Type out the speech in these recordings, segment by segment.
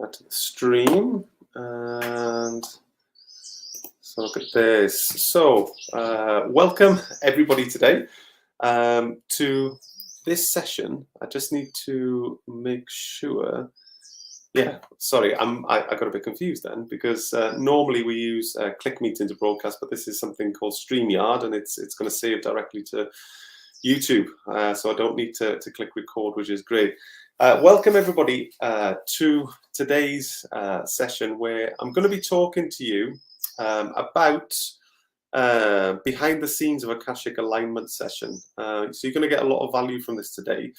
add to the stream. And so look at this. So welcome everybody today to this session. I just need to make sure. Yeah, sorry, I got a bit confused then, because normally we use ClickMeet to broadcast, but this is something called StreamYard, and it's going to save directly to YouTube, so I don't need to click record, which is great. Welcome everybody to today's session, where I'm going to be talking to you about behind the scenes of Akashic alignment session. So you're going to get a lot of value from this today.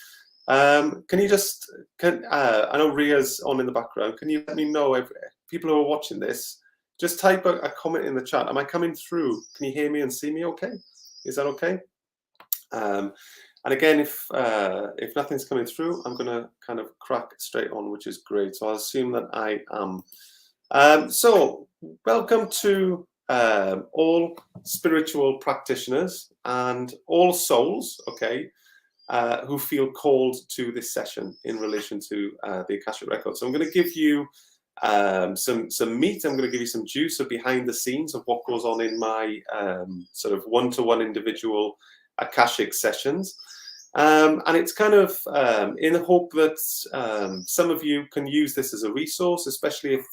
Can you just, I know Ria's on in the background, can you let me know, people who are watching this, just type a comment in the chat. Am I coming through? Can you hear me and see me okay? Is that okay? And again, if nothing's coming through, I'm going to kind of crack straight on, which is great. So I'll assume that I am. So welcome to all spiritual practitioners and all souls, okay, who feel called to this session in relation to the Akashic Records. So I'm going to give you some meat. I'm going to give you some juice of behind the scenes of what goes on in my sort of one-to-one individual Akashic sessions. And it's kind of in the hope that some of you can use this as a resource, especially if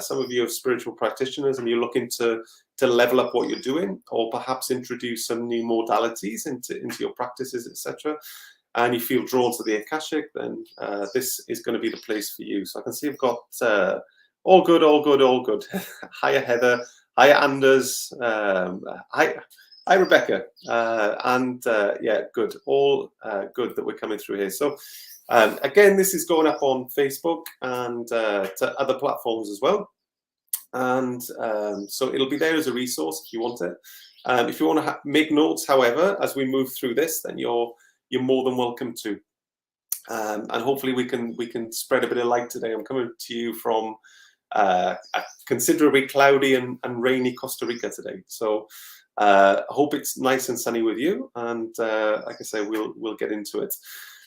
some of you are spiritual practitioners and you're looking to level up what you're doing, or perhaps introduce some new modalities into your practices, etc. And you feel drawn to the Akashic, then this is going to be the place for you. So I can see I've got all good, all good, all good. Hiya Heather, hiya Anders, hi Rebecca, and yeah, good, all good that we're coming through here. So again, this is going up on Facebook and to other platforms as well. And so it'll be there as a resource if you want it. If you want to make notes, however, as we move through this, then you're more than welcome to. And hopefully we can spread a bit of light today. I'm coming to you from a considerably cloudy and rainy Costa Rica today. So I hope it's nice and sunny with you. And like I say, we'll get into it.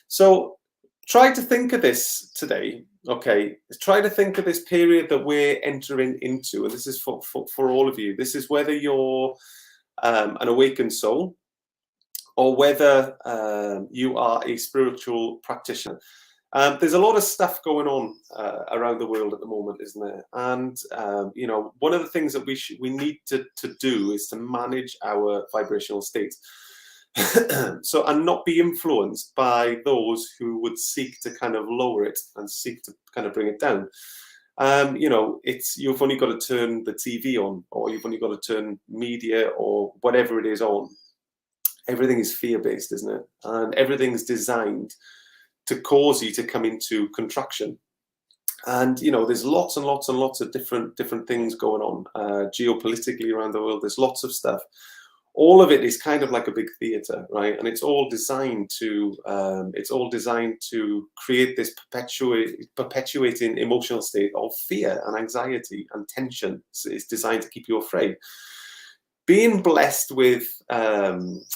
So try to think of this today, okay? Try to think of this period that we're entering into, and this is for all of you. This is whether you're an awakened soul, or whether you are a spiritual practitioner. There's a lot of stuff going on around the world at the moment, isn't there? And you know, one of the things that we need to do is to manage our vibrational state. So, and not be influenced by those who would seek to kind of lower it and seek to kind of bring it down. You know, you've only got to turn the TV on, or you've only got to turn media or whatever it is on. Everything is fear-based, isn't it? And everything's designed to cause you to come into contraction. And you know, there's lots and lots and lots of different things going on geopolitically around the world. There's lots of stuff. All of it is kind of like a big theater, right? And it's all designed to create this perpetuating emotional state of fear and anxiety and tension. It's designed to keep you afraid. Being blessed with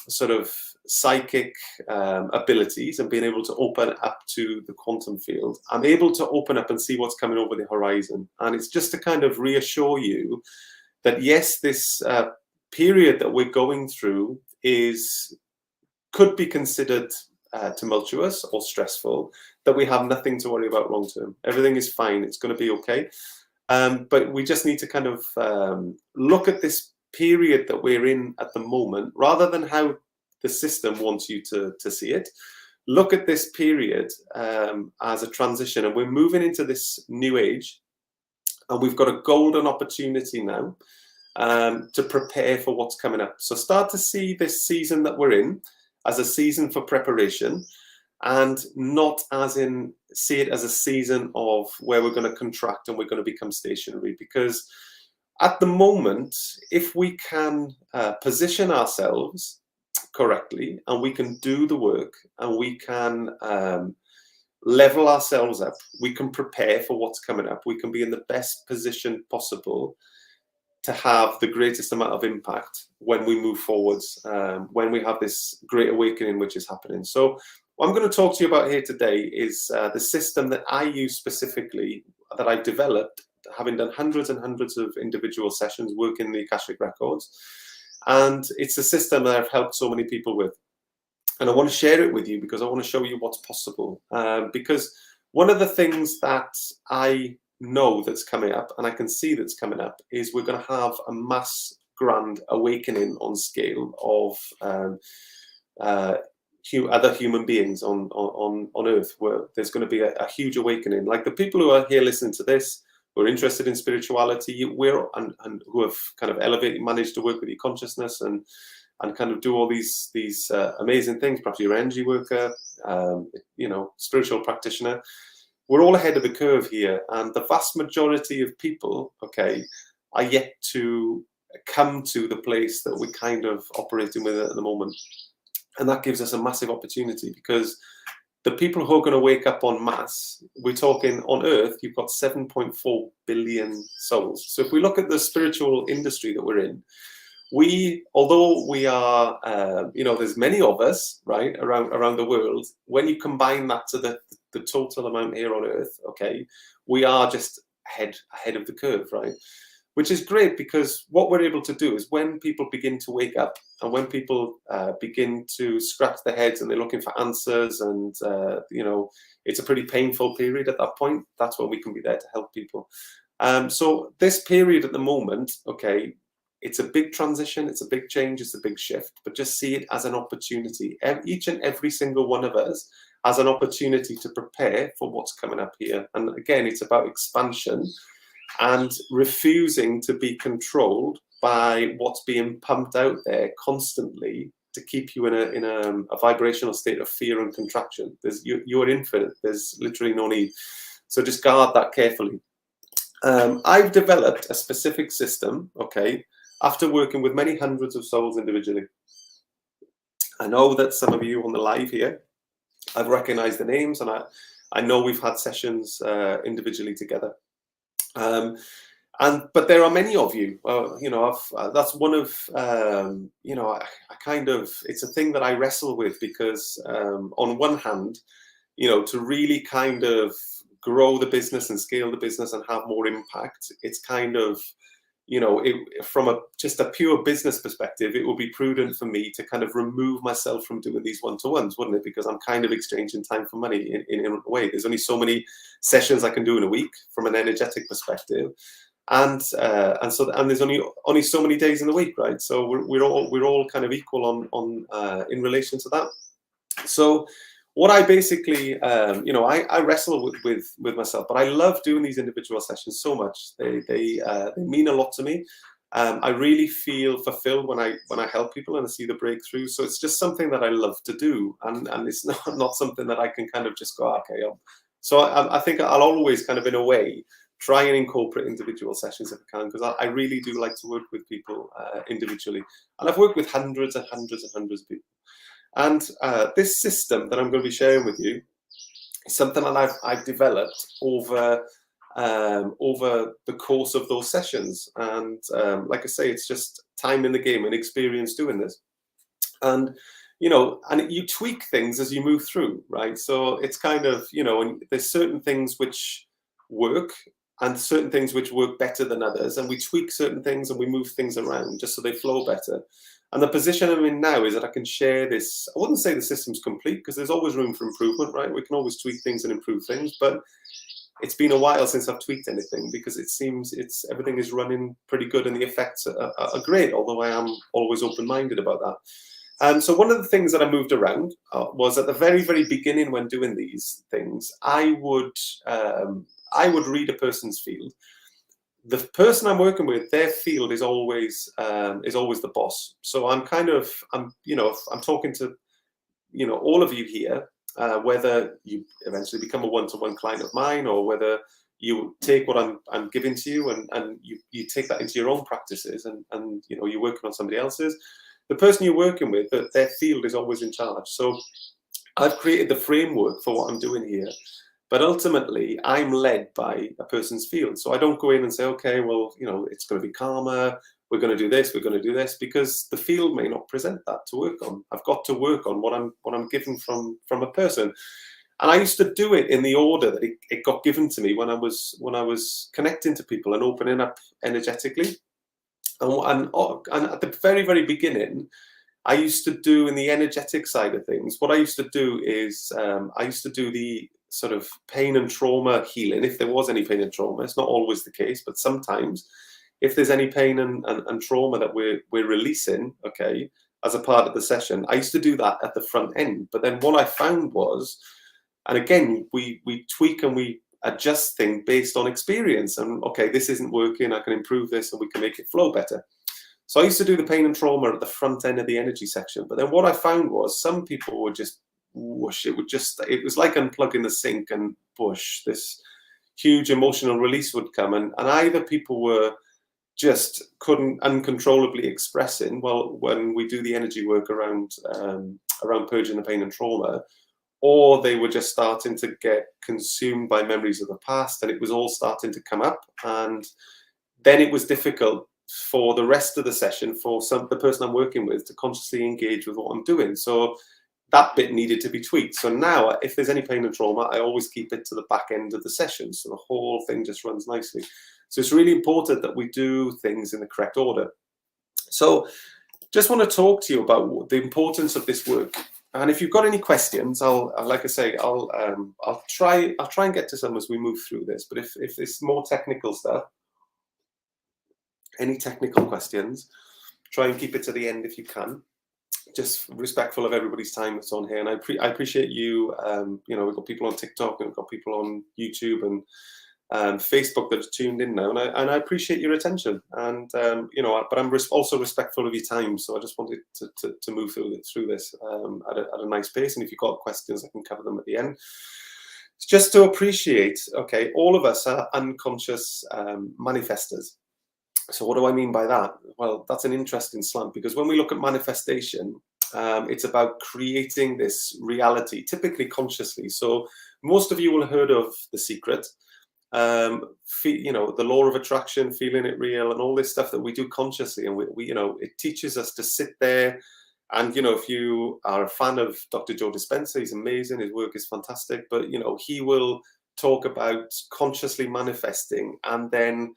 sort of psychic abilities and being able to open up to the quantum field, I'm able to open up and see what's coming over the horizon. And it's just to kind of reassure you that yes, this period that we're going through could be considered tumultuous or stressful, that we have nothing to worry about long term. Everything is fine. It's going to be okay. But we just need to kind of look at this period that we're in at the moment, rather than how the system wants you to see it. Look at this period as a transition, and we're moving into this new age, and we've got a golden opportunity now to prepare for what's coming up. So start to see this season that we're in as a season for preparation, and not see it as a season of where we're going to contract and we're going to become stationary. Because at the moment, if we can position ourselves correctly, and we can do the work, and we can level ourselves up, we can prepare for what's coming up. We can be in the best position possible to have the greatest amount of impact when we move forwards, when we have this great awakening which is happening. So what I'm going to talk to you about here today is the system that I use specifically, that I've developed, having done hundreds and hundreds of individual sessions working in the Akashic Records. And it's a system that I've helped so many people with. And I want to share it with you because I want to show you what's possible. Because one of the things that I know that's coming up, and I can see that's coming up, is we're going to have a mass grand awakening on scale of other human beings on Earth, where there's going to be a huge awakening. Like the people who are here listening to this, who are interested in spirituality, and who have kind of elevated, managed to work with your consciousness and kind of do all these amazing things. Perhaps you're an energy worker, spiritual practitioner. We're all ahead of the curve here, and the vast majority of people, okay, are yet to come to the place that we're kind of operating with at the moment. And that gives us a massive opportunity, because the people who are going to wake up en masse, we're talking on Earth, you've got 7.4 billion souls. So if we look at the spiritual industry that we're in, although we are, there's many of us, right, around the world, when you combine that to the total amount here on Earth, okay, we are just ahead of the curve, right? Which is great, because what we're able to do is when people begin to wake up, and when people begin to scratch their heads and they're looking for answers, and it's a pretty painful period at that point, that's when we can be there to help people. So this period at the moment, okay, it's a big transition, it's a big change, it's a big shift, but just see it as an opportunity. Each and every single one of us has an opportunity to prepare for what's coming up here. And again, it's about expansion and refusing to be controlled by what's being pumped out there constantly to keep you in a vibrational state of fear and contraction. You're infinite. There's literally no need. So just guard that carefully. I've developed a specific system, okay, after working with many hundreds of souls individually. I know that some of you on the live here, I've recognized the names, and I know we've had sessions individually together. But there are many of you, that's one of, I kind of, it's a thing that I wrestle with, because on one hand, to really kind of grow the business and scale the business and have more impact, it's kind of, from just a pure business perspective, it would be prudent for me to kind of remove myself from doing these one-to-ones, wouldn't it? Because I'm kind of exchanging time for money in a way. There's only so many sessions I can do in a week from an energetic perspective, and there's only so many days in the week, right? So we're all kind of equal on in relation to that. So what I basically, I wrestle with myself, but I love doing these individual sessions so much. They mean a lot to me. I really feel fulfilled when I help people and I see the breakthrough. So it's just something that I love to do, and it's not something that I can kind of just go, okay. So I think I'll always kind of, in a way, try and incorporate individual sessions if I can, because I really do like to work with people individually. And I've worked with hundreds and hundreds and hundreds of people. And this system that I'm going to be sharing with you is something that I've developed over the course of those sessions. And like I say, it's just time in the game and experience doing this. And and you tweak things as you move through, right? So it's kind of, and there's certain things which work and certain things which work better than others, and we tweak certain things and we move things around just so they flow better. And the position I'm in now is that I can share this. I wouldn't say the system's complete, because there's always room for improvement, right? We can always tweak things and improve things, but it's been a while since I've tweaked anything, because it seems everything is running pretty good and the effects are great, although I am always open-minded about that. And so one of the things that I moved around was at the very, very beginning, when doing these things, I would read a person's field. The person I'm working with, their field is always the boss. So I'm talking to, all of you here, whether you eventually become a one-to-one client of mine, or whether you take what I'm giving to you and you take that into your own practices, and you're working on somebody else's. The person you're working with, their field is always in charge. So I've created the framework for what I'm doing here. But ultimately, I'm led by a person's field. So I don't go in and say, okay, well, it's going to be karma, we're going to do this, we're going to do this, because the field may not present that to work on. I've got to work on what I'm given from a person. And I used to do it in the order that it got given to me when I was connecting to people and opening up energetically. And at the very, very beginning, I used to do, in the energetic side of things, what I used to do is I used to do the sort of pain and trauma healing, if there was any pain and trauma. It's not always the case, but sometimes if there's any pain and trauma that we're releasing, okay, as a part of the session, I used to do that at the front end. But then what I found was, and again, we tweak and we adjust things based on experience. And okay, this isn't working, I can improve this and we can make it flow better. So I used to do the pain and trauma at the front end of the energy section. But then what I found was some people would just whoosh, it was like unplugging the sink and whoosh, this huge emotional release would come. And either people were just couldn't uncontrollably expressing, well, when we do the energy work around purging the pain and trauma, or they were just starting to get consumed by memories of the past, and it was all starting to come up. And then it was difficult for the rest of the session for the person I'm working with to consciously engage with what I'm doing. So that bit needed to be tweaked. So now if there's any pain and trauma, I always keep it to the back end of the session, so the whole thing just runs nicely. So it's really important that we do things in the correct order. So just want to talk to you about the importance of this work. And if you've got any questions, I'll try and get to some as we move through this. But if it's more technical stuff, any technical questions, try and keep it to the end if you can. Just respectful of everybody's time that's on here. And I appreciate you. You know, we've got people on TikTok and we've got people on YouTube and Facebook that are tuned in now, and I appreciate your attention. And you know, but I'm also respectful of your time. So I just wanted to move through this at a nice pace. And if you've got questions, I can cover them at the end. It's just to appreciate. Okay, all of us are unconscious manifestors. So what do I mean by that? Well, that's an interesting slant, because when we look at manifestation, it's about creating this reality, typically consciously. So most of you will have heard of The Secret. You know, the law of attraction, feeling it real, and all this stuff that we do consciously. And we you know, it teaches us to sit there. And, you know, if you are a fan of Dr. Joe Dispenza, he's amazing. His work is fantastic. But, you know, he will talk about consciously manifesting and then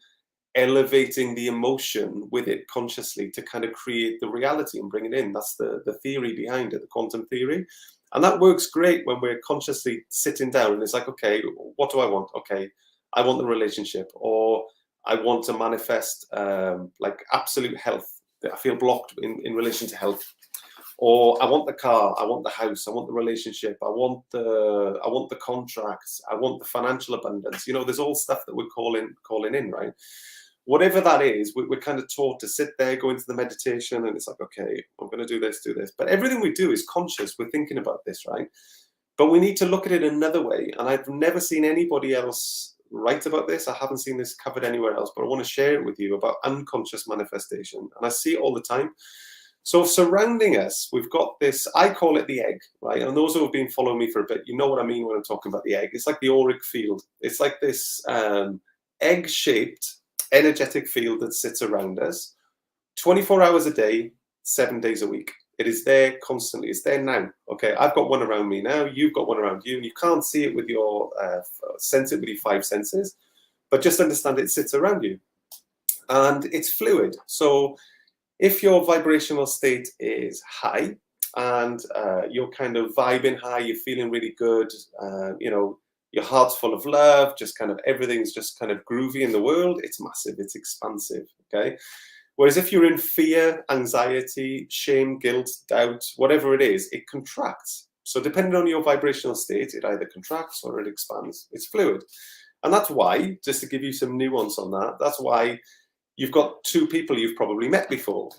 elevating the emotion with it consciously to kind of create the reality and bring it in. That's the theory behind it, the quantum theory. And that works great when we're consciously sitting down and it's like, okay, what do I want? Okay, I want the relationship, or I want to manifest like absolute health. I feel blocked in relation to health. Or I want the car, I want the house, I want the relationship, I want the contracts, I want the financial abundance. You know, there's all stuff that we're calling in, right? Whatever that is, we're kind of taught to sit there, go into the meditation, and it's like, okay, I'm going to do this. But everything we do is conscious. We're thinking about this, right? But we need to look at it another way. And I've never seen anybody else write about this. I haven't seen this covered anywhere else, but I want to share it with you about unconscious manifestation. And I see it all the time. So surrounding us, we've got this, I call it the egg, right? And those who have been following me for a bit, you know what I mean when I'm talking about the egg. It's like the auric field. It's like this egg-shaped energetic field that sits around us 24 hours a day, 7 days a week. It is there constantly. It's there now. Okay, I've got one around me now. You've got one around you. And you can't see it with your sense it with your five senses, but just understand it sits around you. And it's fluid. So if your vibrational state is high and you're kind of vibing high, you're feeling really good, you know, your heart's full of love, just kind of everything's just kind of groovy in the world, it's massive, it's expansive, okay? Whereas if you're in fear, anxiety, shame, guilt, doubt, whatever it is, it contracts. So depending on your vibrational state, it either contracts or it expands. It's fluid. And that's why, just to give you some nuance on that, that's why you've got two people you've probably met before,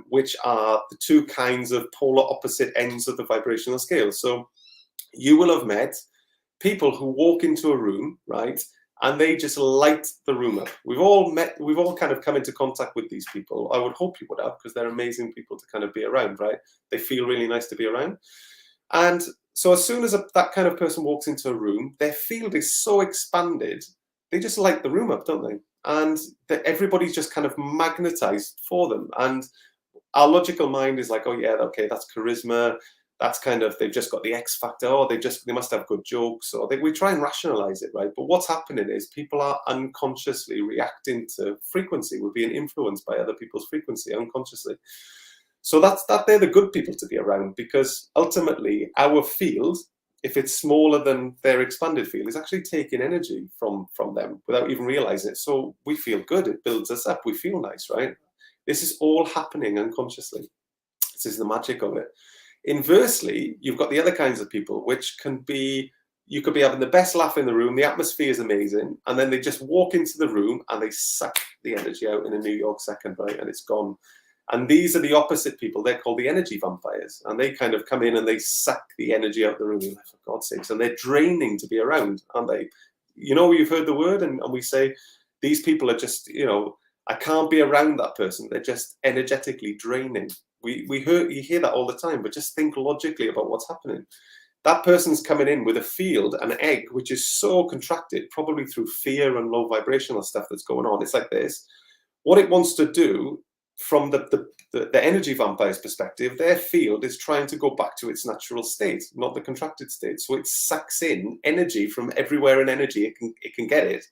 which are the two kinds of polar opposite ends of the vibrational scale. So you will have met people who walk into a room, right, and they just light the room up. We've all kind of come into contact with these people. I would hope you would have, because they're amazing people to kind of be around, right? They feel really nice to be around. And so as soon as that kind of person walks into a room, their field is so expanded, they just light the room up, don't they? and everybody's just kind of magnetized for them. And our logical mind is like, oh yeah, okay, that's charisma. That's kind of, they've just got the X factor. Oh, they must have good jokes. Or we try and rationalize it, right? But what's happening is people are unconsciously reacting to frequency. We're being influenced by other people's frequency unconsciously. So they're the good people to be around, because ultimately our field, if it's smaller than their expanded field, is actually taking energy from them without even realizing it. So we feel good. It builds us up. We feel nice, right? This is all happening unconsciously. This is the magic of it. Inversely, you've got the other kinds of people, which can be, you could be having the best laugh in the room, the atmosphere is amazing, and then they just walk into the room and they suck the energy out in a New York second, right? And it's gone. And these are the opposite people. They're called the energy vampires. And they kind of come in and they suck the energy out of the room, like, for God's sakes. And they're draining to be around, aren't they? You know, you've heard the word, and we say, these people are just, you know, I can't be around that person. They're just energetically draining. You hear that all the time, but just think logically about what's happening. That person's coming in with a field, an egg, which is so contracted, probably through fear and low vibrational stuff that's going on. It's like this. What it wants to do, from the energy vampire's perspective, their field is trying to go back to its natural state, not the contracted state. So it sucks in energy from everywhere in energy it can get it,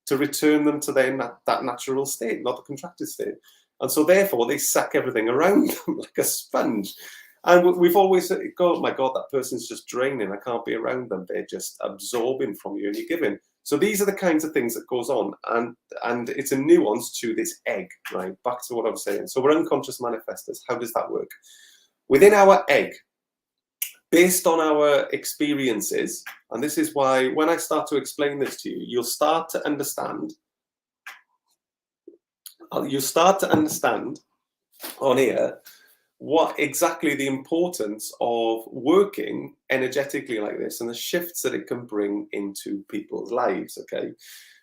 to return them to that natural state, not the contracted state. And so therefore they suck everything around them like a sponge. And we've always said, oh my God, that person's just draining. I can't be around them. They're just absorbing from you and you're giving. So these are the kinds of things that goes on. And it's a nuance to this egg, right? Back to what I was saying. So we're unconscious manifestors. How does that work? Within our egg, based on our experiences, and this is why when I start to explain this to you, you'll start to understand on here what exactly the importance of working energetically like this and the shifts that it can bring into people's lives. Okay,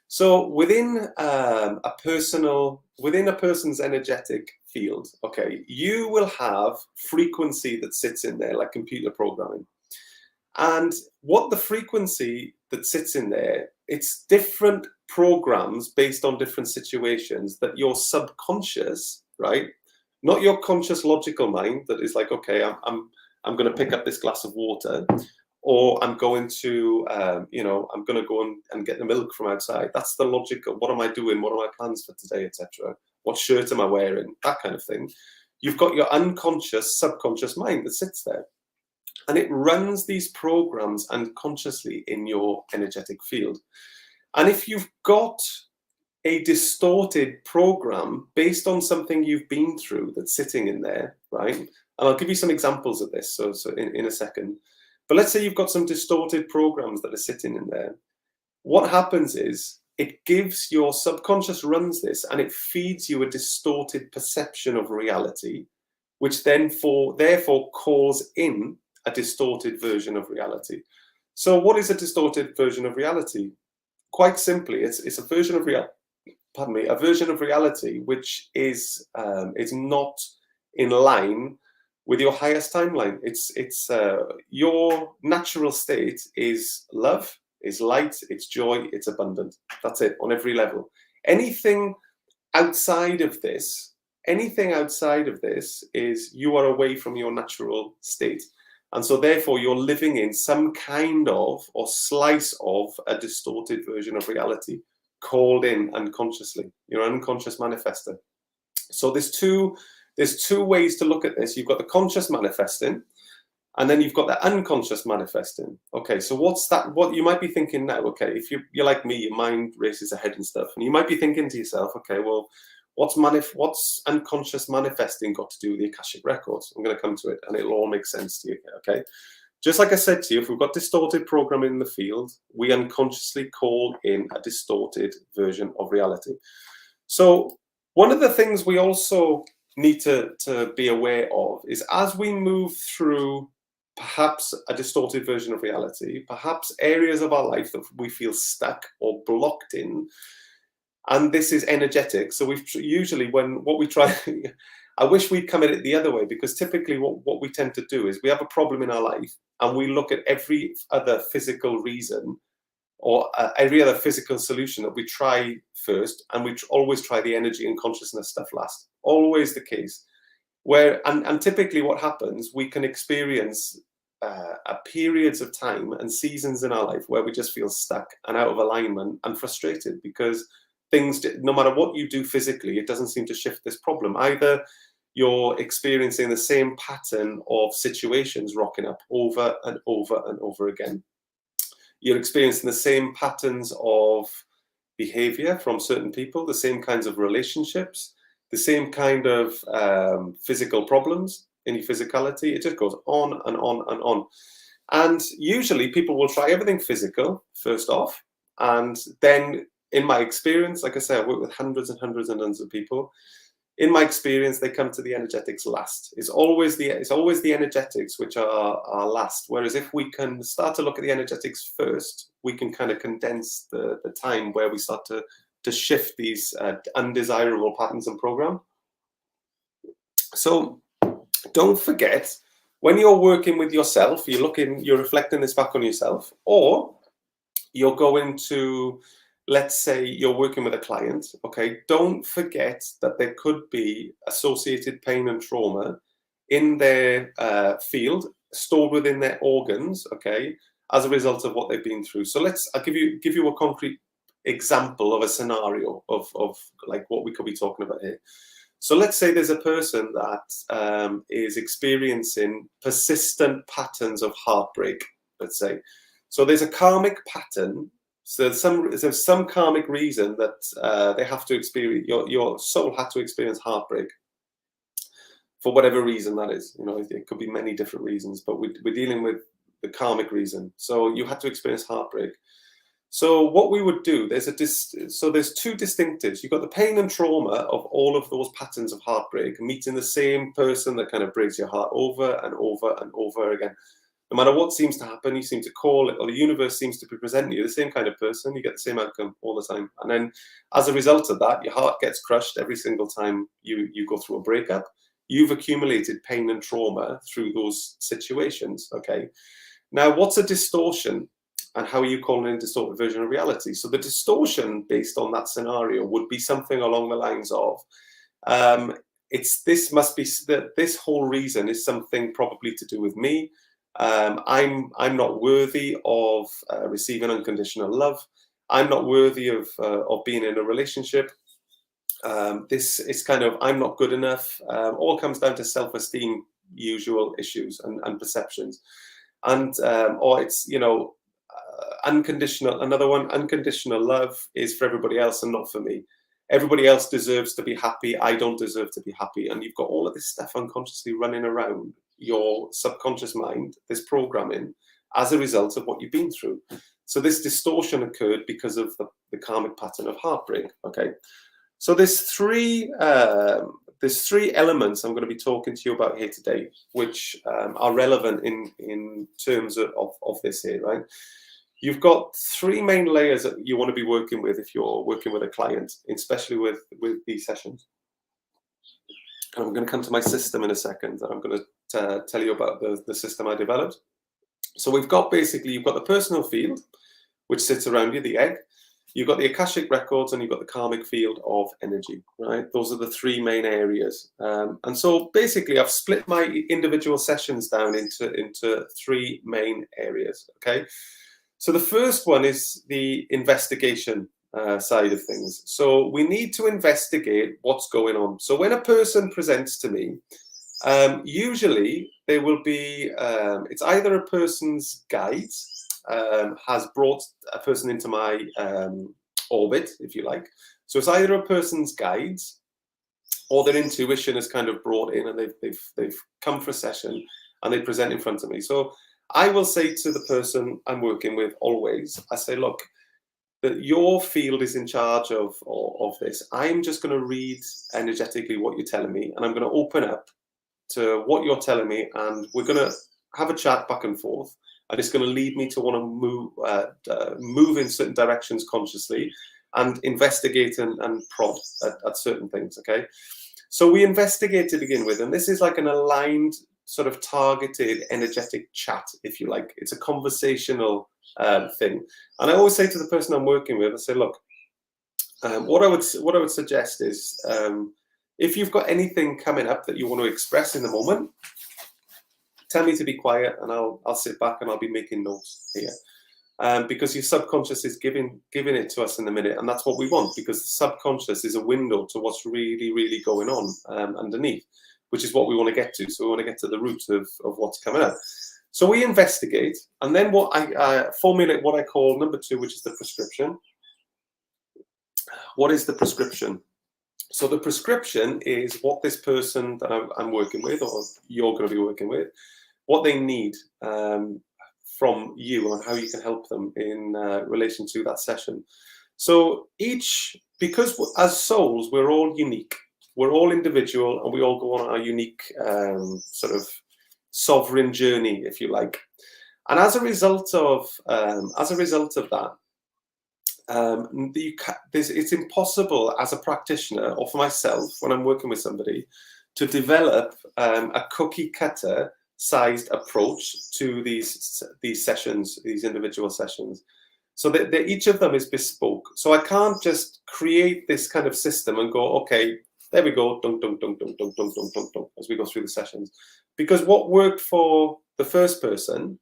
so within a person's energetic field, okay, you will have frequency that sits in there, like computer programming. And what the frequency that sits in there, it's different programs based on different situations that your subconscious, right, not your conscious logical mind that is like, okay, I'm going to pick up this glass of water, or I'm going to, I'm going to go and get the milk from outside. That's the logical. What am I doing? What are my plans for today, etc. What shirt am I wearing? That kind of thing. You've got your unconscious, subconscious mind that sits there, and it runs these programs unconsciously in your energetic field. And if you've got a distorted program based on something you've been through that's sitting in there, right? And I'll give you some examples of this so in a second. But let's say you've got some distorted programs that are sitting in there. What happens is it gives your subconscious runs this, and it feeds you a distorted perception of reality, which then therefore calls in a distorted version of reality. So what is a distorted version of reality? Quite simply, it's a version of reality. Pardon me, a version of reality which is not in line with your highest timeline. It's your natural state is love, is light, it's joy, it's abundant. That's it on every level. Anything outside of this is you are away from your natural state. And so therefore you're living in some kind of or slice of a distorted version of reality, called in unconsciously. You're an unconscious manifester. So there's two ways to look at this. You've got the conscious manifesting, and then you've got the unconscious manifesting. Okay, so what's that? What you might be thinking now, okay, if you're like me, your mind races ahead and stuff, and you might be thinking to yourself, okay, well, what's unconscious manifesting got to do with the Akashic Records? I'm going to come to it, and it'll all make sense to you, okay? Just like I said to you, if we've got distorted programming in the field, we unconsciously call in a distorted version of reality. So one of the things we also need to be aware of is, as we move through perhaps a distorted version of reality, perhaps areas of our life that we feel stuck or blocked in, and this is energetic. So we've usually, what we try, I wish we'd come at it the other way, because typically what we tend to do is we have a problem in our life and we look at every other physical reason or every other physical solution that we try first, and we always try the energy and consciousness stuff last. Always the case. And typically what happens, we can experience periods of time and seasons in our life where we just feel stuck and out of alignment and frustrated because things, no matter what you do physically, it doesn't seem to shift this problem. Either you're experiencing the same pattern of situations rocking up over and over and over again. You're experiencing the same patterns of behavior from certain people, the same kinds of relationships, the same kind of physical problems in your physicality. It just goes on and on and on. And usually people will try everything physical first off. And then in my experience, like I say, I work with hundreds and hundreds and hundreds of people. In my experience, they come to the energetics last. It's always the energetics which are last. Whereas if we can start to look at the energetics first, we can kind of condense the time where we start to shift these undesirable patterns and program. So don't forget, when you're working with yourself, you're reflecting this back on yourself, or you're going to, let's say you're working with a client, okay, don't forget that there could be associated pain and trauma in their field, stored within their organs, okay, as a result of what they've been through. So I'll give you a concrete example of a scenario of like what we could be talking about here. So let's say there's a person that is experiencing persistent patterns of heartbreak, let's say. So there's a karmic pattern. So there's some karmic reason that they have to experience, your soul had to experience heartbreak for whatever reason that is. You know, it could be many different reasons, but we're dealing with the karmic reason. So you had to experience heartbreak. So what we would do, there's two distinctives. You've got the pain and trauma of all of those patterns of heartbreak, meeting the same person that kind of breaks your heart over and over and over again. No matter what seems to happen, you seem to call it, or the universe seems to be presenting you the same kind of person, you get the same outcome all the time. And then as a result of that, your heart gets crushed every single time you go through a breakup. You've accumulated pain and trauma through those situations, okay? Now, what's a distortion? And how are you calling it a distorted version of reality? So the distortion based on that scenario would be something along the lines of, this whole reason is something probably to do with me. I'm not worthy of receiving unconditional love. I'm not worthy of being in a relationship. This is kind of, I'm not good enough. All comes down to self-esteem, usual issues and perceptions. And, or it's, you know, unconditional, another one, unconditional love is for everybody else and not for me. Everybody else deserves to be happy. I don't deserve to be happy. And you've got all of this stuff unconsciously running around your subconscious mind, this programming, as a result of what you've been through. So this distortion occurred because of the karmic pattern of heartbreak, okay? So there's three elements I'm going to be talking to you about here today, which are relevant in terms of this here, right? You've got three main layers that you want to be working with if you're working with a client, especially with these sessions. And I'm going to come to my system in a second, and I'm going to tell you about the system I developed. So we've got basically, you've got the personal field, which sits around you, the egg. You've got the Akashic Records, and you've got the karmic field of energy, right? Those are the three main areas. And so basically, I've split my individual sessions down into three main areas, okay? So the first one is the investigation side of things. So we need to investigate what's going on. So when a person presents to me, usually there will be, it's either a person's guide has brought a person into my orbit, if you like. So it's either a person's guides or their intuition is kind of brought in, and they've come for a session and they present in front of me. So I will say to the person I'm working with always, I say, look, that your field is in charge of this. I'm just going to read energetically what you're telling me, and I'm going to open up to what you're telling me, and we're going to have a chat back and forth, and it's going to lead me to want to move in certain directions consciously and investigate and prod at certain things, okay? So we investigate to begin with, and this is like an aligned, sort of targeted energetic chat, if you like. It's a conversational thing. And I always say to the person I'm working with, I say, look, what I would suggest is, if you've got anything coming up that you want to express in the moment, tell me to be quiet, and I'll sit back and I'll be making notes here. Because your subconscious is giving it to us in the minute, and that's what we want, because the subconscious is a window to what's really going on underneath, which is what we want to get to. So we want to get to the root of what's coming up. So we investigate, and then what I formulate what I call number 2, which is the prescription. What is the prescription? So the prescription is what this person that I'm working with, or you're going to be working with, what they need from you and how you can help them in relation to that session. So because as souls, we're all unique, we're all individual, and we all go on our unique sort of sovereign journey, if you like. And as a result of that, it's impossible as a practitioner, or for myself when I'm working with somebody, to develop a cookie cutter sized approach to these sessions, these individual sessions. So that each of them is bespoke. So I can't just create this kind of system and go, okay, there we go, dunk, dunk, dunk, dunk, dunk, dunk, dunk, dunk, dunk, as we go through the sessions. Because what worked for the first person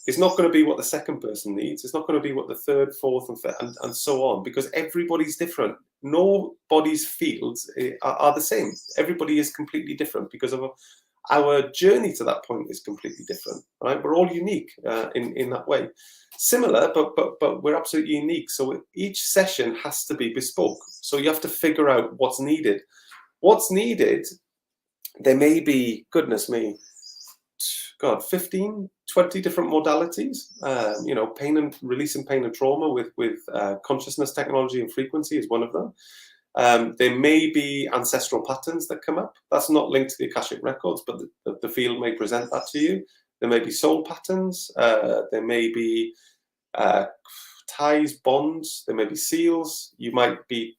is not going to be what the second person needs. It's not going to be what the third, fourth, and so on, because everybody's different. Nobody's fields are the same. Everybody is completely different because of our journey to that point is completely different, right? We're all unique in that way. Similar, but we're absolutely unique. So each session has to be bespoke. So you have to figure out what's needed. What's needed, there may be, goodness me, God, 15, 20 different modalities. Releasing pain and trauma with consciousness technology and frequency is one of them. There may be ancestral patterns that come up. That's not linked to the Akashic Records, but the field may present that to you. There may be soul patterns. There may be ties, bonds. There may be seals. You might be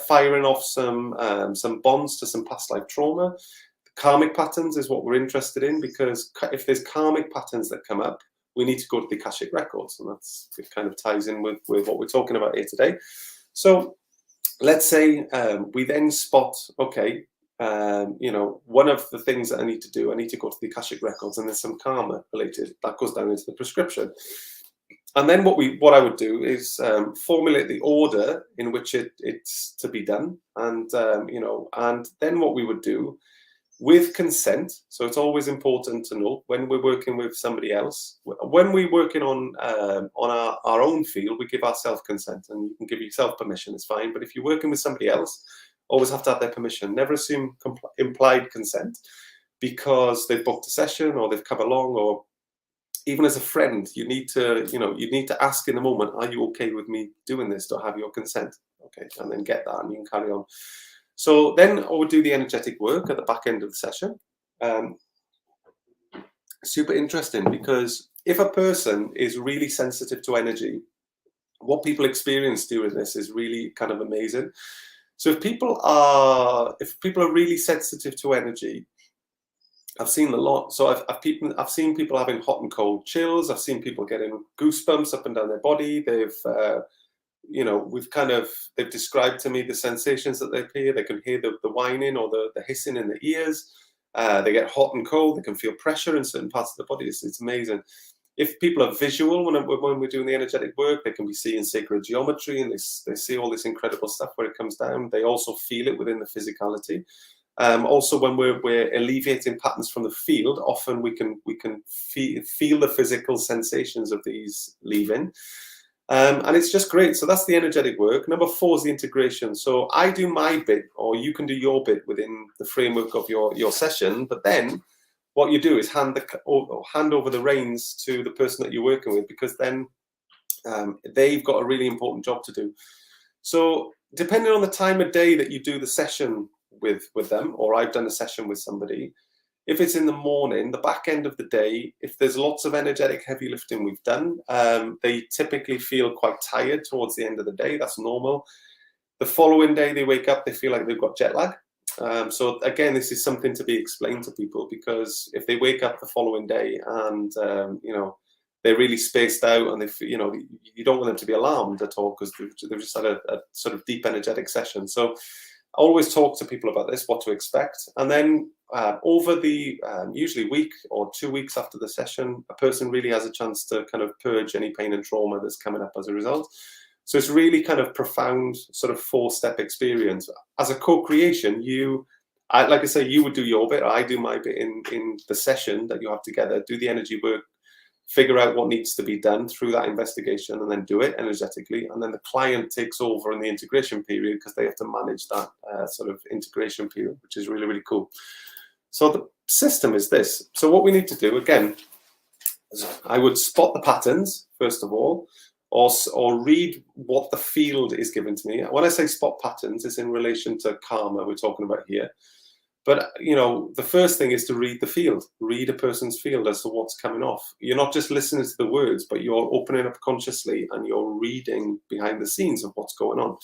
firing off some bonds to some past life trauma. Karmic patterns is what we're interested in, because if there's karmic patterns that come up, we need to go to the Akashic Records, and it kind of ties in with what we're talking about here today. So let's say we then spot, okay, one of the things that I need to do, I need to go to the Akashic Records, and there's some karma related that goes down into the prescription. And then what I would do is formulate the order in which it's to be done, and and then what we would do with consent. So it's always important to know when we're working with somebody else. When we're working on our own field, we give ourselves consent, and you can give yourself permission, it's fine. But if you're working with somebody else, always have to have their permission. Never assume implied consent because they've booked a session or they've come along, or even as a friend, you need to ask in the moment, are you okay with me doing this? Do I have your consent? Okay, and then get that, and you can carry on. So then I would do the energetic work at the back end of the session. Super interesting, because if a person is really sensitive to energy, what people experience during this is really kind of amazing. So if people are really sensitive to energy, I've seen a lot. So I've seen people having hot and cold chills. I've seen people getting goosebumps up and down their body. They've described to me the sensations that they hear. They can hear the whining or the hissing in the ears. They get hot and cold. They can feel pressure in certain parts of the body. It's amazing. If people are visual when we're doing the energetic work, they can be seeing sacred geometry, and they see all this incredible stuff where it comes down. They also feel it within the physicality. Also, when we're alleviating patterns from the field, often we can feel the physical sensations of these leaving. And it's just great. So that's the energetic work. Number 4 is the integration. So I do my bit, or you can do your bit within the framework of your session. But then what you do is hand over the reins to the person that you're working with, because then they've got a really important job to do. So depending on the time of day that you do the session with them, or I've done a session with somebody, if it's in the morning, the back end of the day, if there's lots of energetic heavy lifting we've done, they typically feel quite tired towards the end of the day. That's normal. The following day, they wake up, they feel like they've got jet lag. So again, this is something to be explained to people, because if they wake up the following day and they're really spaced out, and you don't want them to be alarmed at all because they've just had a sort of deep energetic session. So I always talk to people about this, what to expect. And then over the usually week or 2 weeks after the session, a person really has a chance to kind of purge any pain and trauma that's coming up as a result. So it's really kind of profound sort of 4-step experience. As a co-creation, like I say, you would do your bit, I do my bit in the session that you have together, do the energy work, figure out what needs to be done through that investigation, and then do it energetically. And then the client takes over in the integration period because they have to manage that sort of integration period, which is really, really cool. So the system is this. So what we need to do, again, I would spot the patterns, first of all, or read what the field is given to me. When I say spot patterns, it's in relation to karma we're talking about here. But, the first thing is to read the field, read a person's field as to what's coming off. You're not just listening to the words, but you're opening up consciously and you're reading behind the scenes of what's going on.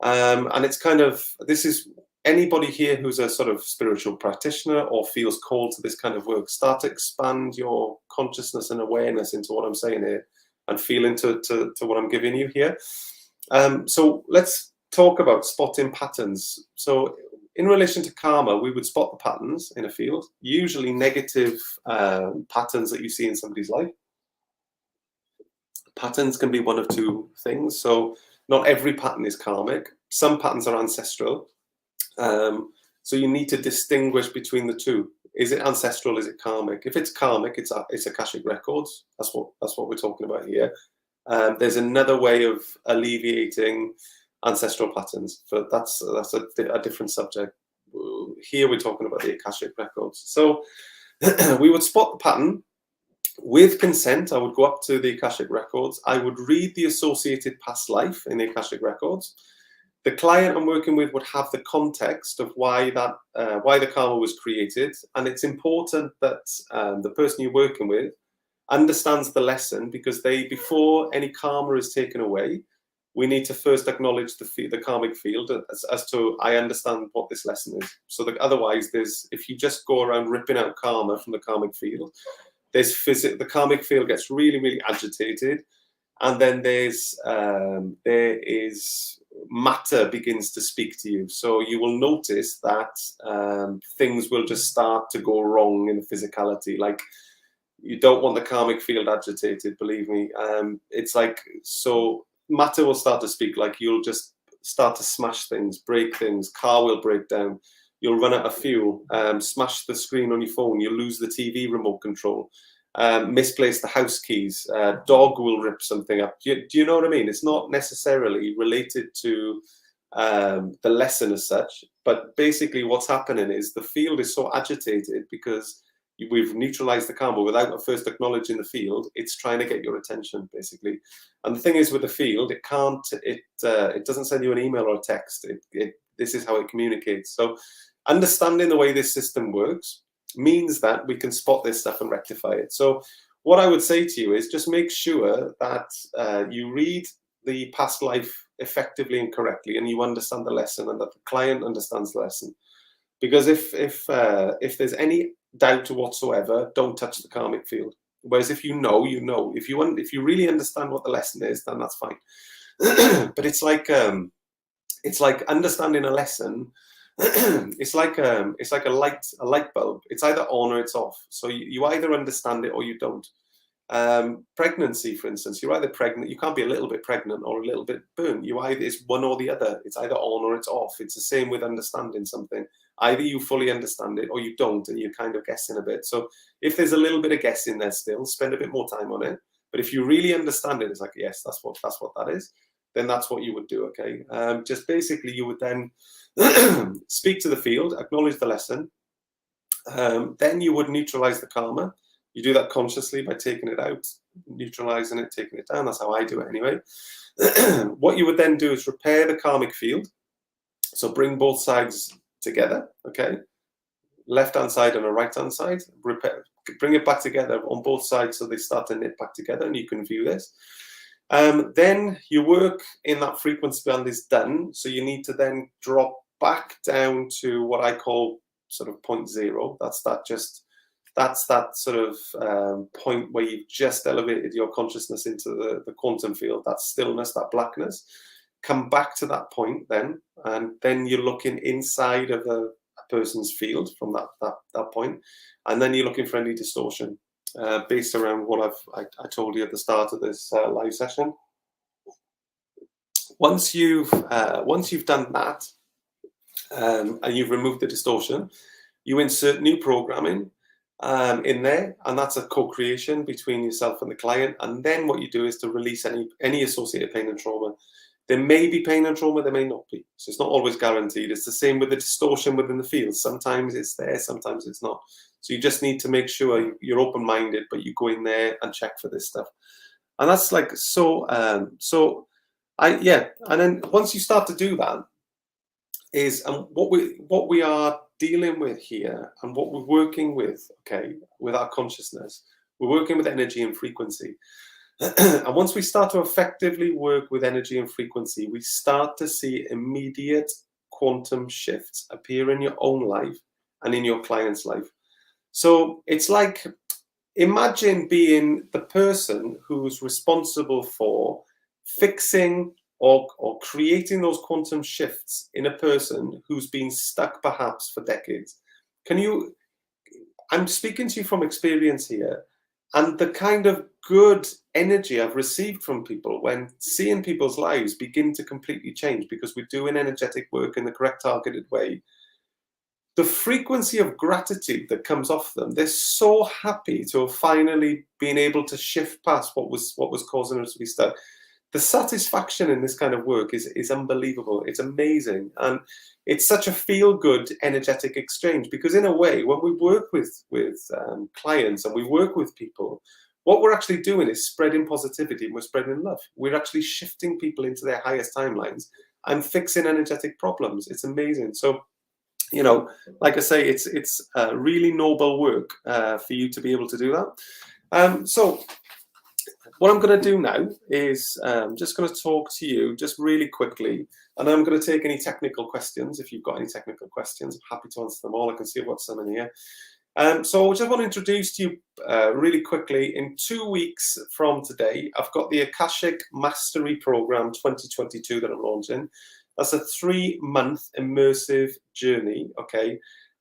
And it's kind of, this is anybody here who's a sort of spiritual practitioner or feels called to this kind of work, start to expand your consciousness and awareness into what I'm saying here and feel into what I'm giving you here. So let's talk about spotting patterns. So in relation to karma, we would spot the patterns in a field, usually negative patterns that you see in somebody's life. Patterns can be one of two things. So not every pattern is karmic. Some patterns are ancestral. So you need to distinguish between the two. Is it ancestral? Is it karmic? If it's karmic, it's Akashic Records. That's what we're talking about here. There's another way of alleviating ancestral patterns, but that's a different subject. Here we're talking about the Akashic Records. So we would spot the pattern. With consent, I would go up to the Akashic Records. I would read the associated past life in the Akashic Records. The client I'm working with would have the context of why the karma was created, and it's important that the person you're working with understands the lesson, because before any karma is taken away, we need to first acknowledge the karmic field as to, I understand what this lesson is. So that otherwise, if you just go around ripping out karma from the karmic field, the karmic field gets really, really agitated, and then there is matter begins to speak to you. So you will notice that things will just start to go wrong in the physicality. Like, you don't want the karmic field agitated, believe me. It's like, so matter will start to speak. Like, you'll just start to smash things, break things, car will break down, you'll run out of fuel, smash the screen on your phone, you'll lose the TV remote control, misplace the house keys, dog will rip something up. Do you know what I mean? It's not necessarily related to the lesson as such, but basically what's happening is the field is so agitated because we've neutralized the karma without first acknowledging the field. It's trying to get your attention, basically. And the thing is, with the field, it doesn't send you an email or a text. This is how it communicates. So understanding the way this system works means that we can spot this stuff and rectify it. So what I would say to you is just make sure that you read the past life effectively and correctly, and you understand the lesson, and that the client understands the lesson. Because if there's any doubt whatsoever, don't touch the karmic field. Whereas if you know, you know. If you really understand what the lesson is, then that's fine. But it's like understanding a lesson. It's like a light bulb. It's either on or it's off. So you either understand it or you don't. Pregnancy, for instance, you're either pregnant. You can't be a little bit pregnant or a little bit burnt. It's one or the other. It's either on or it's off. It's the same with understanding something. Either you fully understand it or you don't, and you're kind of guessing a bit. So if there's a little bit of guessing there still, spend a bit more time on it. But if you really understand it, it's like, yes, that's what that is. Then that's what you would do. Okay. Just basically, you would then speak to the field, acknowledge the lesson. Then you would neutralize the karma. You do that consciously by taking it out, neutralizing it, taking it down. That's how I do it anyway. What you would then do is repair the karmic field. So bring both sides together, okay? Left-hand side and a right-hand side. Bring it back together on both sides so they start to knit back together, and you can view this. Then your work in that frequency band is done. So you need to then drop back down to what I call sort of point zero. That's just That's that sort of point where you've just elevated your consciousness into the quantum field, that stillness, that blackness. Come back to that point then, and then you're looking inside of a person's field from that point, and then you're looking for any distortion based around what I told you at the start of this live session. Once you've done that, and you've removed the distortion, you insert new programming in there, and that's a co-creation between yourself and the client. And then what you do is to release any associated pain and trauma. There may be pain and trauma, there may not be. So it's not always guaranteed. It's the same with the distortion within the field. Sometimes it's there, sometimes it's not. So you just need to make sure you're open-minded, but you go in there and check for this stuff. And that's like and then once you start to do that, what we are dealing with here, and what we're working with, okay, with our consciousness, we're working with energy and frequency. And once we start to effectively work with energy and frequency, we start to see immediate quantum shifts appear in your own life and in your client's life. So it's like, imagine being the person who's responsible for fixing or creating those quantum shifts in a person who's been stuck perhaps for decades. I'm speaking to you from experience here, and the kind of good energy I've received from people when seeing people's lives begin to completely change because we're doing energetic work in the correct targeted way. The frequency of gratitude that comes off them, they're so happy to have finally been able to shift past what was causing us to be stuck. The satisfaction in this kind of work is unbelievable. It's amazing. And it's such a feel-good energetic exchange, because in a way, when we work with clients and we work with people, what we're actually doing is spreading positivity, and we're spreading love. We're actually shifting people into their highest timelines and fixing energetic problems. It's amazing. So, you know, like I say, it's really noble work for you to be able to do that. So what I'm going to do now is just going to talk to you just really quickly, and I'm going to take any technical questions. If you've got any technical questions, I'm happy to answer them all. I can see I've got some in here. So I just want to introduce to you really quickly, in 2 weeks from today, I've got the Akashic Mastery Program 2022 that I'm launching. That's a 3-month immersive journey, okay?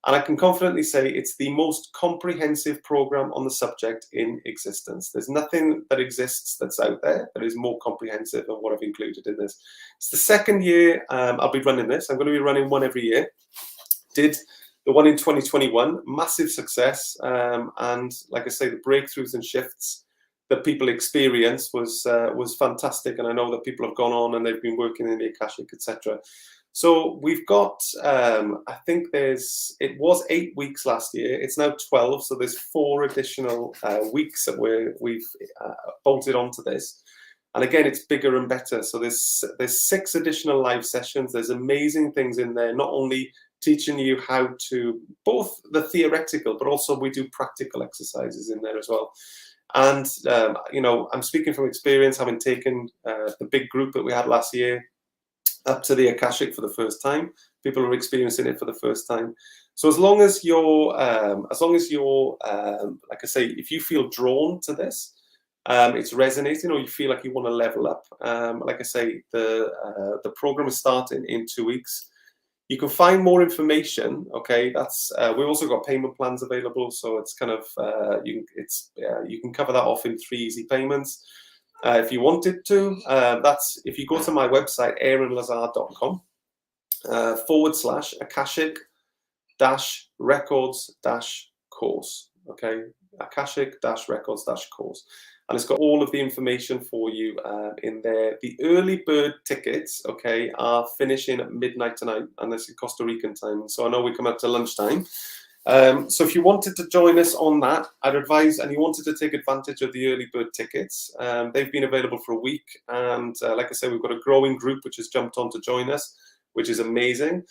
And I can confidently say it's the most comprehensive program on the subject in existence. There's nothing that exists that's out there that is more comprehensive than what I've included in this. It's the second year I'll be running this. I'm going to be running one every year. Did the one in 2021, massive success. And like I say, the breakthroughs and shifts that people experience was fantastic. And I know that people have gone on and they've been working in the Akashic, etc. So we've got, I think it was 8 weeks last year. It's now 12. So there's 4 additional weeks that we've bolted onto this. And again, it's bigger and better. So there's 6 additional live sessions. There's amazing things in there, not only teaching you how to, both the theoretical, but also we do practical exercises in there as well. And, you know, I'm speaking from experience, having taken the big group that we had last year up to the Akashic for the first time. People are experiencing it for the first time. So as long as you're, like I say, if you feel drawn to this, it's resonating, or you feel like you want to level up, like I say, the program is starting in 2 weeks. You can find more information. Okay, that's we've also got payment plans available, so it's kind of you can cover that off in 3 easy payments if you wanted to. That's if you go to my website aeronlazar.com /Akashic-Records-course. Okay, Akashic-Records-course. And it's got all of the information for you in there. The early bird tickets, okay, are finishing at midnight tonight, and this is Costa Rican time. So I know we come up to lunchtime. So if you wanted to join us on that, I'd advise, and you wanted to take advantage of the early bird tickets, they've been available for a week. And like I said, we've got a growing group which has jumped on to join us, which is amazing.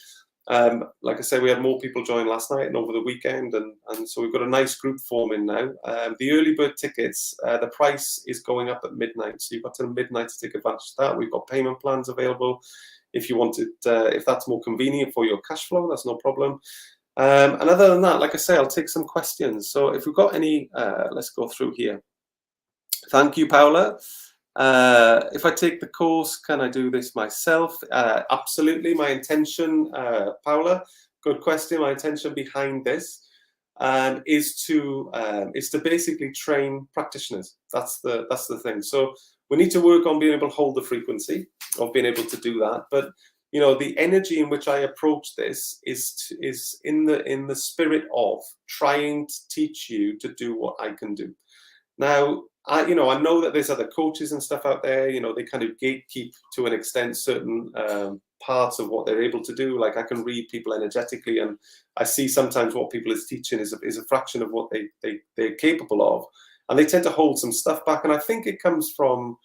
Like I say, we had more people join last night and over the weekend, and so we've got a nice group forming now. The early bird tickets, the price is going up at midnight, so you've got till midnight to take advantage of that. We've got payment plans available if you wanted, if that's more convenient for your cash flow, that's no problem. And other than that, like I say, I'll take some questions. So if we've got any, let's go through here. Thank you, Paula. If I take the course, can I do this myself? Absolutely. My intention, Paula, good question. My intention behind this is to basically train practitioners. That's the thing. So we need to work on being able to hold the frequency of being able to do that. But you know, the energy in which I approach this is in the spirit of trying to teach you to do what I can do. Now, I know that there's other coaches and stuff out there. You know, they kind of gatekeep to an extent certain parts of what they're able to do. Like I can read people energetically, and I see sometimes what people is teaching is a fraction of what they're capable of, and they tend to hold some stuff back. And I think it comes from,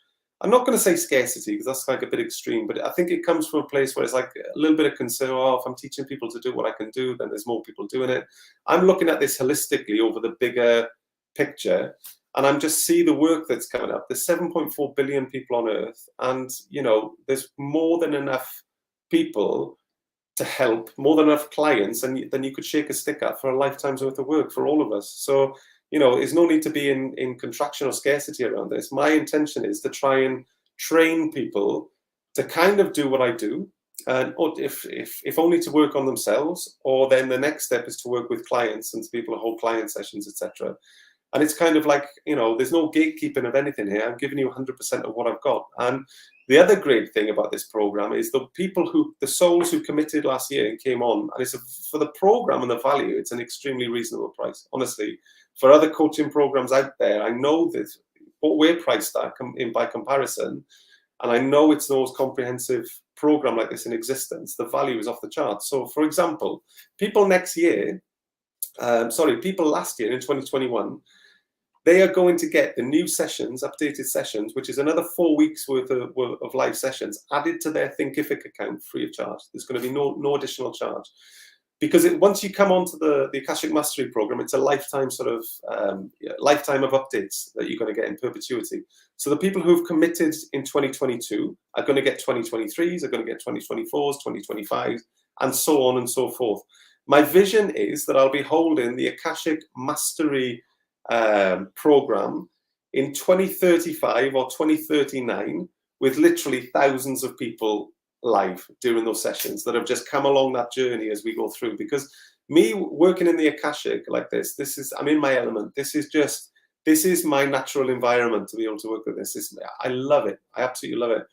I'm not going to say scarcity because that's like a bit extreme, but I think it comes from a place where it's like a little bit of concern. Oh, if I'm teaching people to do what I can do, then there's more people doing it. I'm looking at this holistically over the bigger picture. And I'm just see the work that's coming up. There's 7.4 billion people on Earth, and you know there's more than enough people to help, more than enough clients, and then you could shake a stick at for a lifetime's worth of work for all of us. So you know, there's no need to be in contraction or scarcity around this. My intention is to try and train people to kind of do what I do, and if only to work on themselves, or then the next step is to work with clients and to be able to hold client sessions, etc. And it's kind of like, you know, there's no gatekeeping of anything here. I'm giving you 100% of what I've got. And the other great thing about this program is the souls who committed last year and came on, and for the program and the value, it's an extremely reasonable price. Honestly, for other coaching programs out there, I know that what we're priced at by comparison, and I know it's the most comprehensive program like this in existence. The value is off the charts. So, for example, people last year in 2021, they are going to get the new sessions, updated sessions, which is another 4 weeks worth of live sessions added to their Thinkific account free of charge. There's going to be no additional charge. Because once you come onto the Akashic Mastery program, it's a lifetime lifetime of updates that you're going to get in perpetuity. So the people who've committed in 2022 are going to get 2023s, are going to get 2024s, 2025s, and so on and so forth. My vision is that I'll be holding the Akashic Mastery program in 2035 or 2039 with literally thousands of people live during those sessions that have just come along that journey as we go through. Because me working in the Akashic like this I'm in my element. This is my natural environment to be able to work with this. I love it. I absolutely love it.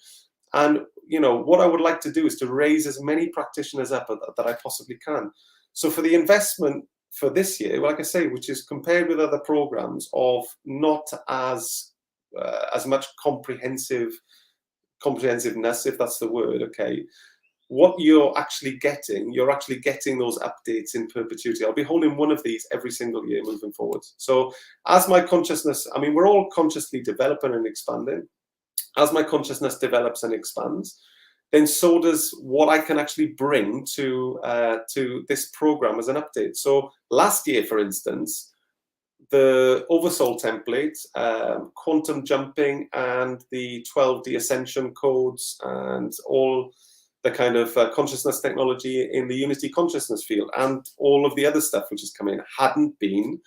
And you know what I would like to do is to raise as many practitioners up that I possibly can. So for the investment for this year, like I say, which is compared with other programs of not as much comprehensiveness, if that's the word, okay, what you're actually getting those updates in perpetuity. I'll be holding one of these every single year moving forward. So as my consciousness, I mean, we're all consciously developing and expanding. As my consciousness develops and expands, then so does what I can actually bring to this program as an update. So last year, for instance, the Oversoul template, quantum jumping, and the 12D ascension codes, and all the kind of consciousness technology in the Unity consciousness field, and all of the other stuff which is coming hadn't been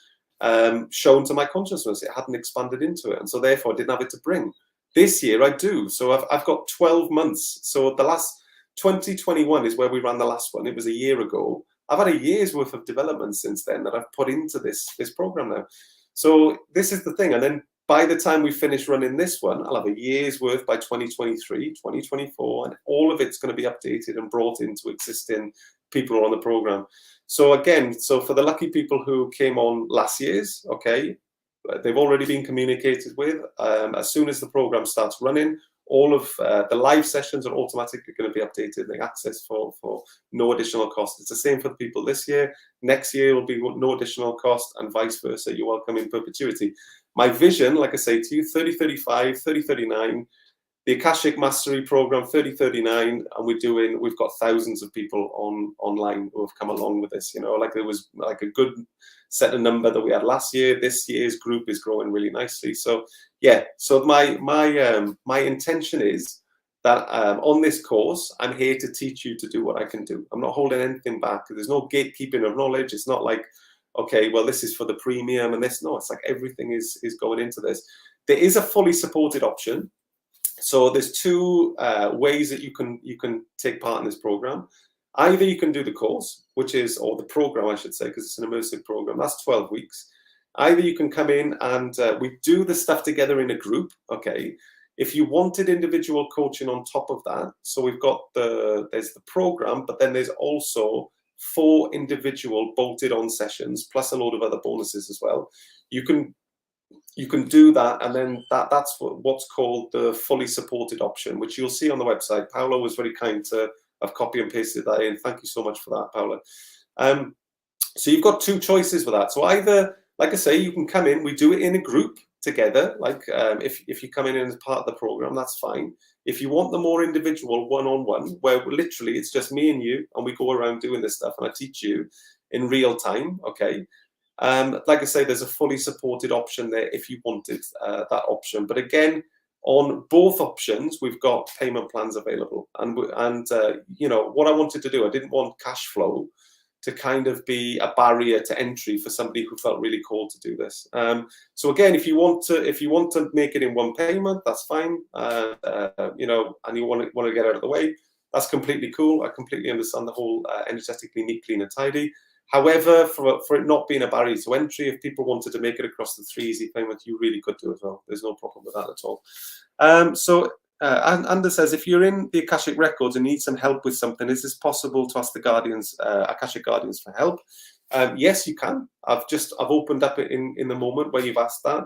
shown to my consciousness. It hadn't expanded into it, and so therefore I didn't have it to bring. This year I do. So I've got 12 months. So the last 2021 is where we ran the last one. It was a year ago. I've had a year's worth of development since then that I've put into this program now. So this is the thing. And then by the time we finish running this one, I'll have a year's worth by 2023, 2024, and all of it's going to be updated and brought into existing people on the program. So again, so for the lucky people who came on last year's, okay, they've already been communicated with. As soon as the program starts running, all of the live sessions are automatically going to be updated and accessed for no additional cost. It's the same for the people this year. Next year will be no additional cost, and vice versa. You're welcome in perpetuity. My vision, like I say to you, 3035, 3039, the Akashic Mastery program 3039, and we've got thousands of people online who have come along with this. You know, like there was like a good set of number that we had last year. This year's group is growing really nicely. So yeah, so my intention is that on this course, I'm here to teach you to do what I can do. I'm not holding anything back. There's no gatekeeping of knowledge. It's not like, okay, well, this is for the premium and this. No, it's like everything is going into this. There is a fully supported option. So there's two ways that you can take part in this program. Either you can do the course, which is, or the program, I should say, because it's an immersive program. That's 12 weeks. Either you can come in and we do the stuff together in a group, okay? If you wanted individual coaching on top of that, so we've got there's the program, but then there's also 4 individual bolted on sessions, plus a load of other bonuses as well. You can do that, and then that's what's called the fully supported option, which you'll see on the website. Paolo was very kind to have copy and pasted that in. Thank you so much for that, Paolo. So you've got 2 choices for that. So either, like I say, you can come in, we do it in a group together, like if you come in as part of the program, that's fine. If you want the more individual one-on-one, where literally it's just me and you, and we go around doing this stuff, and I teach you in real time, okay? Like I say, there's a fully supported option there if you wanted that option. But again, on both options, we've got payment plans available. And you know, what I wanted to do, I didn't want cash flow to kind of be a barrier to entry for somebody who felt really called to do this. So again, if you want to make it in one payment, that's fine. You know, and you want to get out of the way, that's completely cool. I completely understand the whole energetically neat, clean, and tidy. However, for it not being a barrier to entry, if people wanted to make it across the 3 easy payments, you really could do as well. There's no problem with that at all. Anders says, if you're in the Akashic Records and need some help with something, is this possible to ask the Guardians, Akashic Guardians, for help? Yes, you can. I've opened up in the moment where you've asked that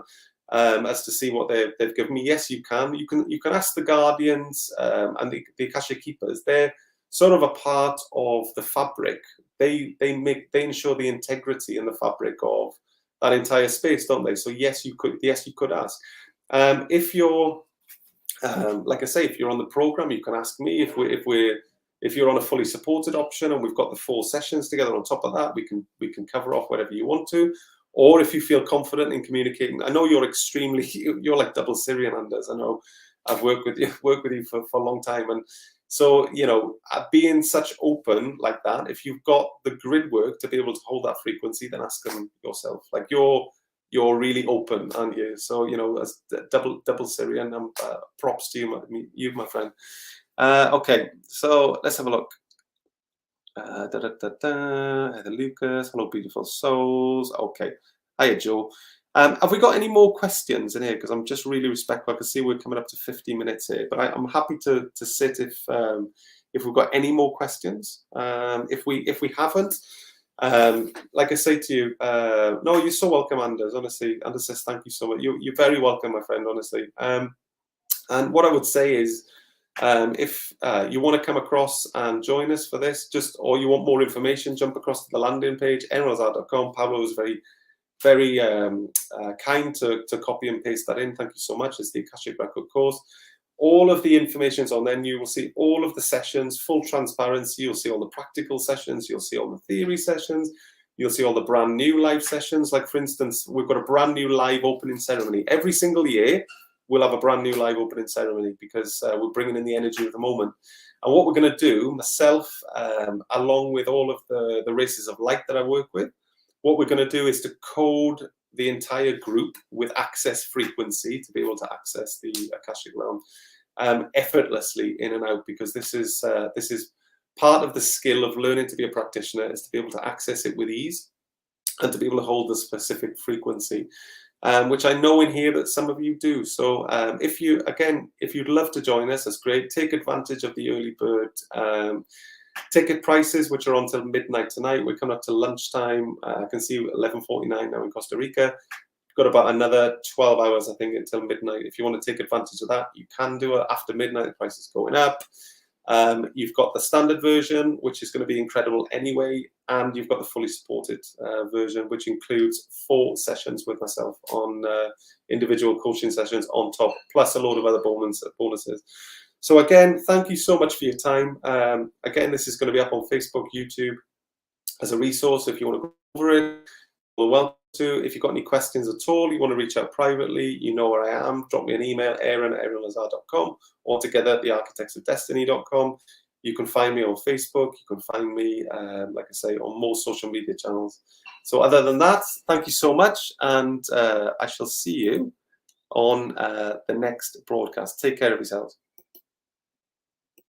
as to see what they've given me. Yes, you can. You can ask the Guardians and the Akashic Keepers. They're sort of a part of the fabric. They ensure the integrity in the fabric of that entire space, don't they? So yes, you could ask. If you're like I say, if you're on the program, you can ask me. If you're on a fully supported option and we've got the 4 sessions together on top of that, we can cover off whatever you want to. Or if you feel confident in communicating, I know you're like double Syrian, Anders. I know I've worked with you for a long time, and so you know, being such open like that, if you've got the grid work to be able to hold that frequency, then ask them yourself. Like you're really open, aren't you? So, you know, as double Syrian, props to you, my friend. Okay, so let's have a look. Heather Lucas, hello, beautiful souls. Okay, hiya, Joe. Have we got any more questions in here? Because I'm just really respectful. I can see we're coming up to 50 minutes here, but I'm happy to sit if we've got any more questions. If we haven't, like I say to you, no, you're so welcome, Anders. Honestly, Anders says thank you so much. You're very welcome, my friend. Honestly, and what I would say is, if you want to come across and join us for this, or you want more information, jump across to the landing page, aeronlazar.com. Pablo was very kind to copy and paste that in. Thank you so much. It's the Akashic Record course. All of the information is on there. You will see all of the sessions, full transparency. You'll see all the practical sessions. You'll see all the theory sessions. You'll see all the brand new live sessions. Like, for instance, we've got a brand new live opening ceremony. Every single year, we'll have a brand new live opening ceremony because we're bringing in the energy of the moment. And what we're going to do, myself, along with all of the races of light that I work with, what we're going to do is to code the entire group with access frequency to be able to access the Akashic realm effortlessly in and out, because this is part of the skill of learning to be a practitioner, is to be able to access it with ease and to be able to hold the specific frequency, which I know in here that some of you do. So if you'd love to join us, that's great. Take advantage of the early bird ticket prices, which are on till midnight tonight. We're coming up to lunchtime. I can see 11:49 now in Costa Rica. We've got about another 12 hours, I think, until midnight. If you want to take advantage of that, you can do it. After midnight, the price is going up. You've got the standard version, which is going to be incredible anyway, and you've got the fully supported version, which includes 4 sessions with myself on individual coaching sessions on top, plus a load of other bonuses. So again, thank you so much for your time. Again, this is going to be up on Facebook, YouTube as a resource. If you want to go over it, you're welcome. if you've got any questions at all, you want to reach out privately, you know where I am. Drop me an email, aaron@aeronlazar.com, or together at thearchitectsofdestiny.com. You can find me on Facebook. You can find me, like I say, on most social media channels. So other than that, thank you so much, and I shall see you on the next broadcast. Take care of yourselves.